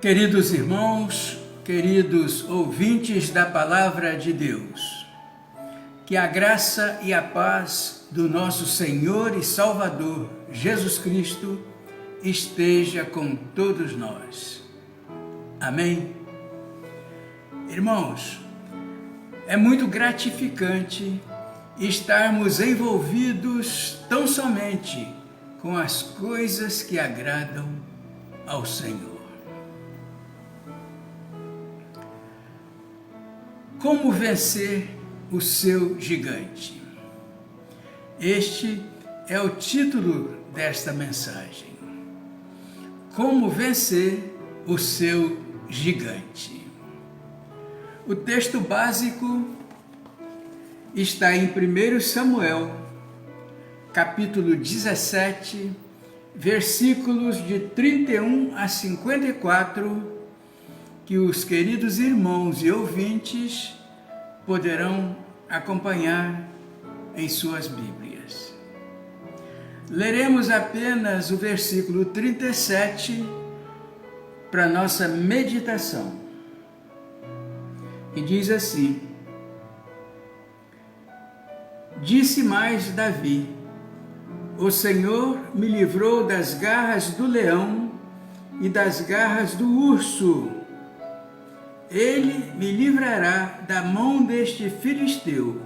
Queridos irmãos, queridos ouvintes da Palavra de Deus, que a graça e a paz do nosso Senhor e Salvador, Jesus Cristo, esteja com todos nós. Amém? Irmãos, é muito gratificante estarmos envolvidos tão somente com as coisas que agradam ao Senhor. Como vencer o seu gigante? Este é o título desta mensagem. Como vencer o seu gigante? O texto básico está em 1 Samuel, capítulo 17, versículos de 31 a 54, que os queridos irmãos e ouvintes poderão acompanhar em suas Bíblias. Leremos apenas o versículo 37 para nossa meditação. E diz assim: Disse mais Davi: O Senhor me livrou das garras do leão e das garras do urso. Ele me livrará da mão deste filisteu.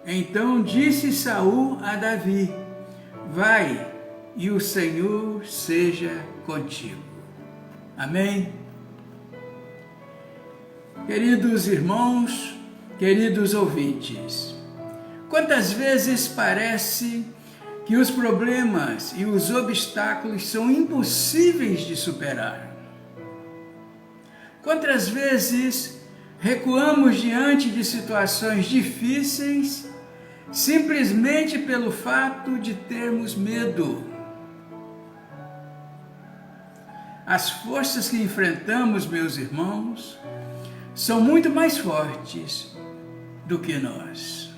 Então disse Saul a Davi: Vai, e o Senhor seja contigo. Amém? Queridos irmãos, queridos ouvintes, quantas vezes parece que os problemas e os obstáculos são impossíveis de superar? Quantas vezes recuamos diante de situações difíceis simplesmente pelo fato de termos medo? As forças que enfrentamos, meus irmãos, são muito mais fortes do que nós.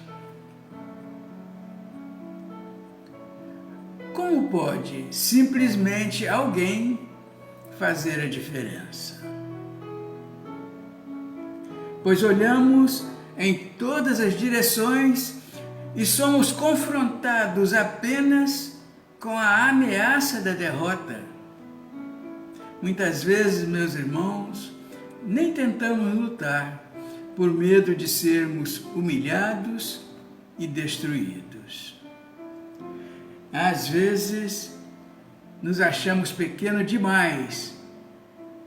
Como pode simplesmente alguém fazer a diferença? Pois olhamos em todas as direções e somos confrontados apenas com a ameaça da derrota. Muitas vezes, meus irmãos, nem tentamos lutar por medo de sermos humilhados e destruídos. Às vezes, nos achamos pequenos demais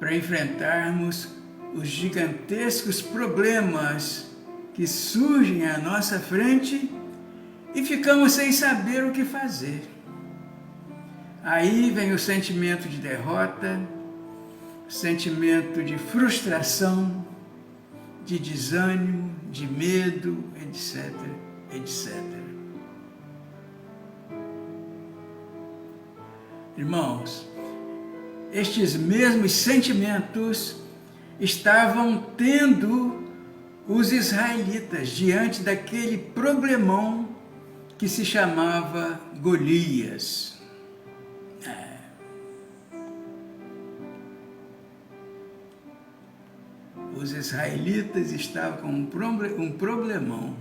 para enfrentarmos os gigantescos problemas que surgem à nossa frente e ficamos sem saber o que fazer. Aí vem o sentimento de derrota, sentimento de frustração, de desânimo, de medo, etc, etc. Irmãos, estes mesmos sentimentos estavam tendo os israelitas diante daquele problemão que se chamava Golias. Os israelitas estavam com um problemão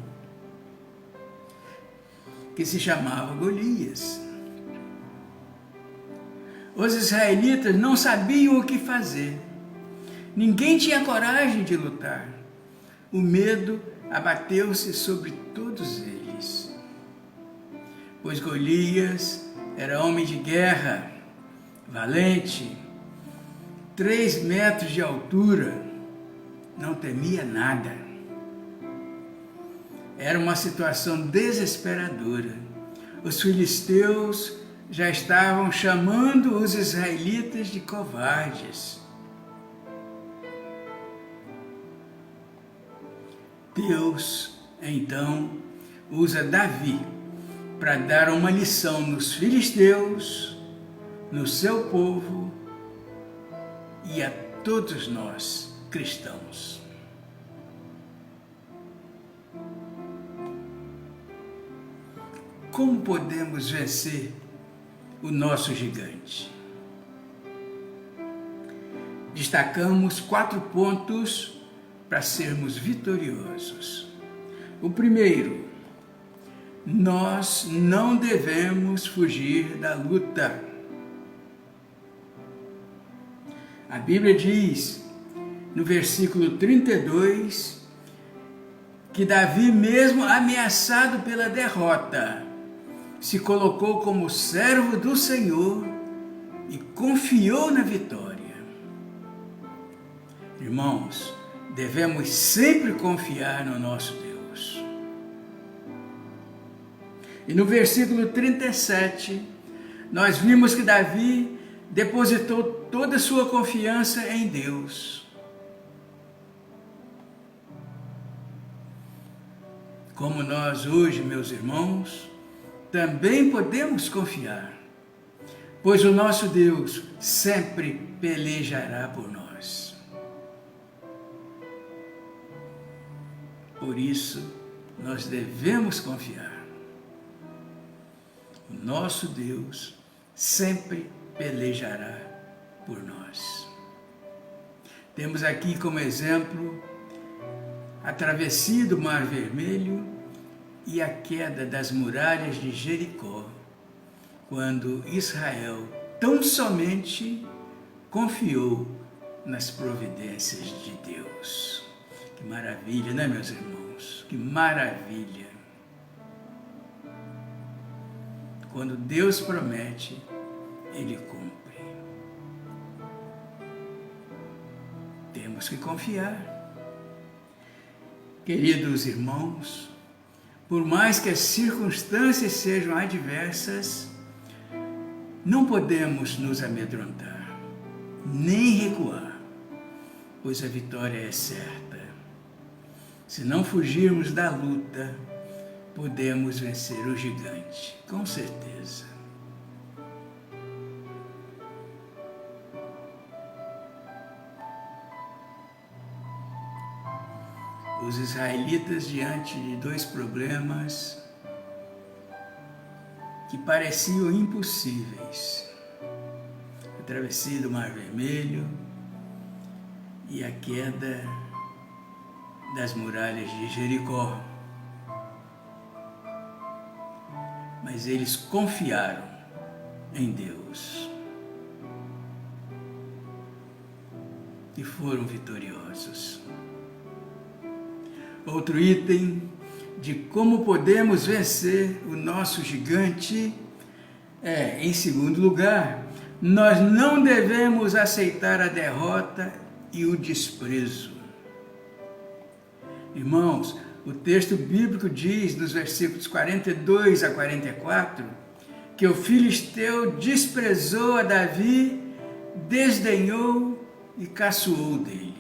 que se chamava Golias. Os israelitas não sabiam o que fazer. Ninguém tinha coragem de lutar. O medo abateu-se sobre todos eles. Pois Golias era homem de guerra, valente, 3 metros de altura, não temia nada. Era uma situação desesperadora. Os filisteus já estavam chamando os israelitas de covardes. Deus, então, usa Davi para dar uma lição nos filisteus, no seu povo e a todos nós, cristãos. Como podemos vencer o nosso gigante? destacamos 4 pontos para sermos vitoriosos. O primeiro, nós não devemos fugir da luta. A Bíblia diz, no versículo 32, que Davi, mesmo ameaçado pela derrota, se colocou como servo do Senhor e confiou na vitória. Irmãos, devemos sempre confiar no nosso Deus. E no versículo 37, nós vimos que Davi depositou toda a sua confiança em Deus. Como nós hoje, meus irmãos, também podemos confiar, pois o nosso Deus sempre pelejará por nós. Por isso, nós devemos confiar. O nosso Deus sempre pelejará por nós. Temos aqui como exemplo a travessia do Mar Vermelho e a queda das muralhas de Jericó, quando Israel tão somente confiou nas providências de Deus. Que maravilha, né, meus irmãos? Que maravilha! Quando Deus promete, Ele cumpre. Temos que confiar. Queridos irmãos, por mais que as circunstâncias sejam adversas, não podemos nos amedrontar, nem recuar, pois a vitória é certa. Se não fugirmos da luta, podemos vencer o gigante, com certeza. Os israelitas, diante de 2 problemas que pareciam impossíveis, a travessia do Mar Vermelho e a queda das muralhas de Jericó. Mas eles confiaram em Deus e foram vitoriosos. Outro item de como podemos vencer o nosso gigante é, em segundo lugar, nós não devemos aceitar a derrota e o desprezo. Irmãos, o texto bíblico diz, nos versículos 42 a 44, que o filisteu desprezou a Davi, desdenhou e caçoou dele.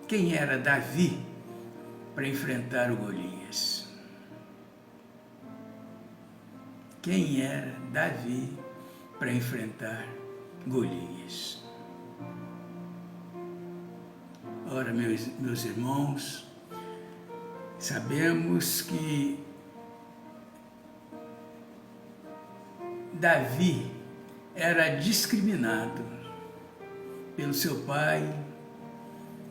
Quem era Davi para enfrentar o Golias? Quem era Davi para enfrentar Golias? Ora, meus irmãos, sabemos que Davi era discriminado pelo seu pai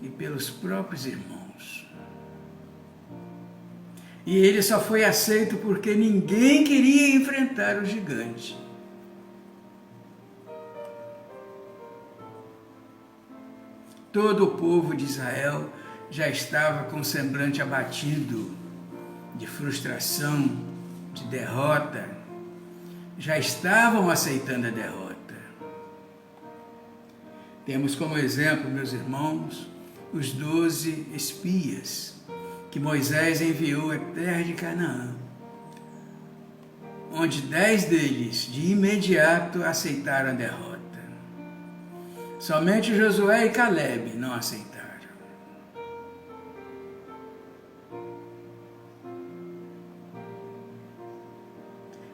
e pelos próprios irmãos. E ele só foi aceito porque ninguém queria enfrentar o gigante. Todo o povo de Israel já estava com o semblante abatido, de frustração, de derrota. Já estavam aceitando a derrota. Temos como exemplo, meus irmãos, os 12 espias que Moisés enviou à terra de Canaã, onde 10 deles de imediato aceitaram a derrota. Somente Josué e Caleb não aceitaram.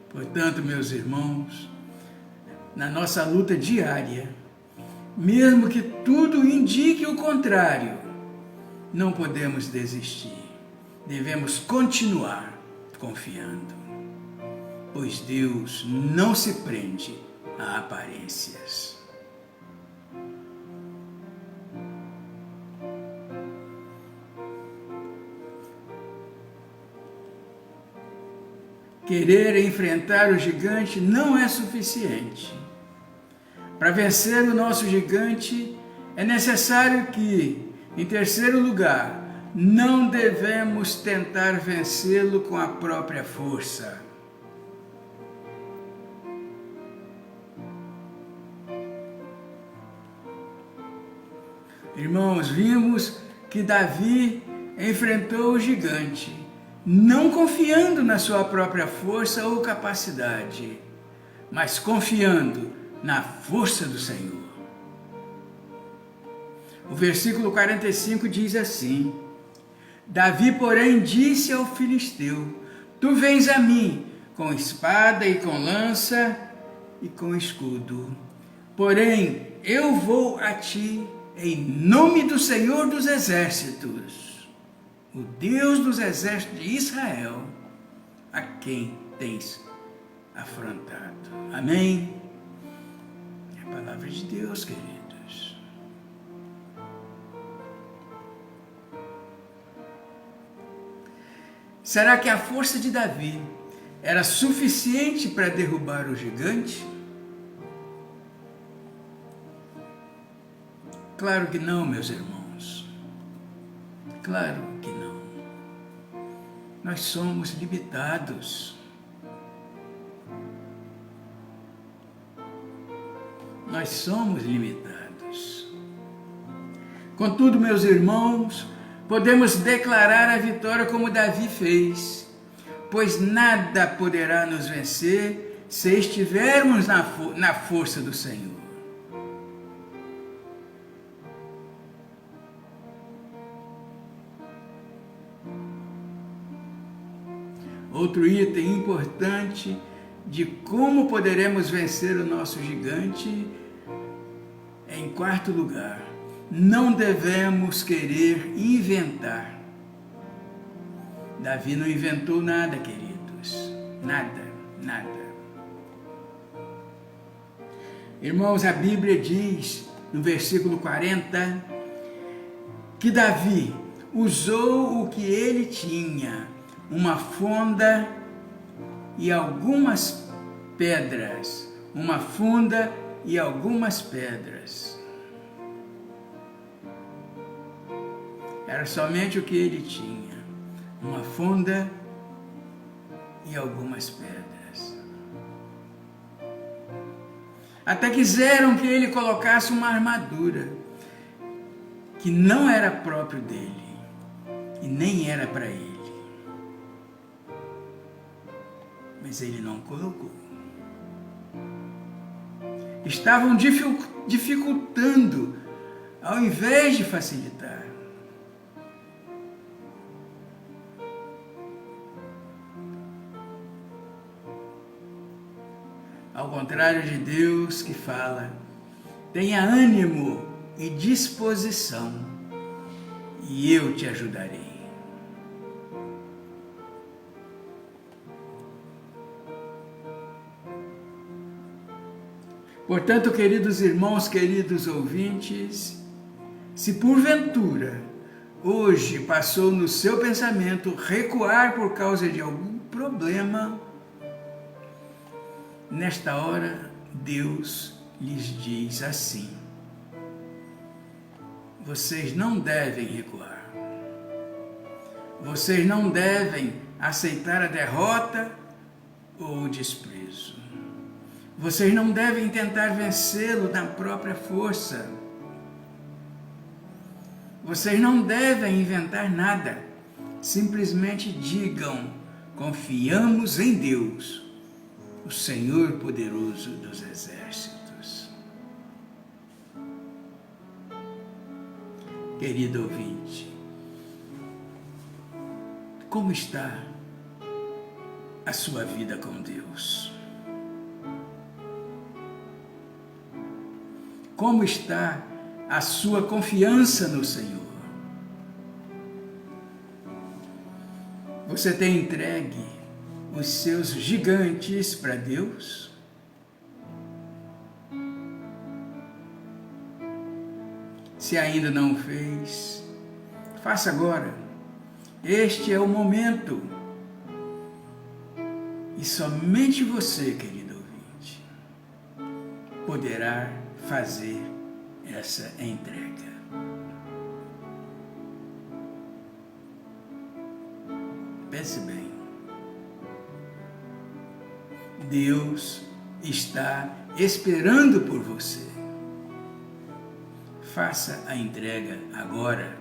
Portanto, meus irmãos, na nossa luta diária, mesmo que tudo indique o contrário, não podemos desistir. Devemos continuar confiando. pois Deus não se prende a aparências. Querer enfrentar o gigante não é suficiente. Para vencer o nosso gigante, é necessário que, em terceiro lugar, não devemos tentar vencê-lo com a própria força. Irmãos, vimos que Davi enfrentou o gigante, não confiando na sua própria força ou capacidade, mas confiando na força do Senhor. O versículo 45 diz assim: Davi, porém, disse ao filisteu: Tu vens a mim com espada e com lança e com escudo, porém eu vou a ti em nome do Senhor dos Exércitos, o Deus dos exércitos de Israel, a quem tens afrontado. Amém? É a palavra de Deus, queridos. Será que a força de Davi era suficiente para derrubar o gigante? Claro que não, meus irmãos. Claro que não. Nós somos limitados. Nós somos limitados. Contudo, meus irmãos, podemos declarar a vitória como Davi fez, pois nada poderá nos vencer se estivermos na força do Senhor. Outro item importante de como poderemos vencer o nosso gigante é, em quarto lugar, não devemos querer inventar. Davi não inventou nada, queridos. Nada, nada. Irmãos, a Bíblia diz, no versículo 40, que Davi usou o que ele tinha, uma funda e algumas pedras. Uma funda e algumas pedras. Era somente o que ele tinha, uma funda e algumas pedras. Até quiseram que ele colocasse uma armadura que não era próprio dele e nem era para ele. Mas ele não colocou. Estavam dificultando ao invés de facilitar. Ao contrário de Deus que fala, tenha ânimo e disposição, e eu te ajudarei. Portanto, queridos irmãos, queridos ouvintes, se porventura hoje passou no seu pensamento recuar por causa de algum problema, nesta hora Deus lhes diz assim: vocês não devem recuar, vocês não devem aceitar a derrota ou o desprezo. Vocês não devem tentar vencê-lo na própria força. Vocês não devem inventar nada. Simplesmente digam: confiamos em Deus, o Senhor poderoso dos exércitos. Querido ouvinte, como está a sua vida com Deus? Como está a sua confiança no Senhor? Você tem entregue os seus gigantes para Deus? Se ainda não fez, faça agora. Este é o momento. E somente você, querido ouvinte, poderá fazer essa entrega. Pense bem. Deus está esperando por você. Faça a entrega agora.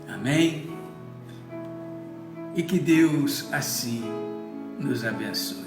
Amém? E que Deus assim nos abençoe.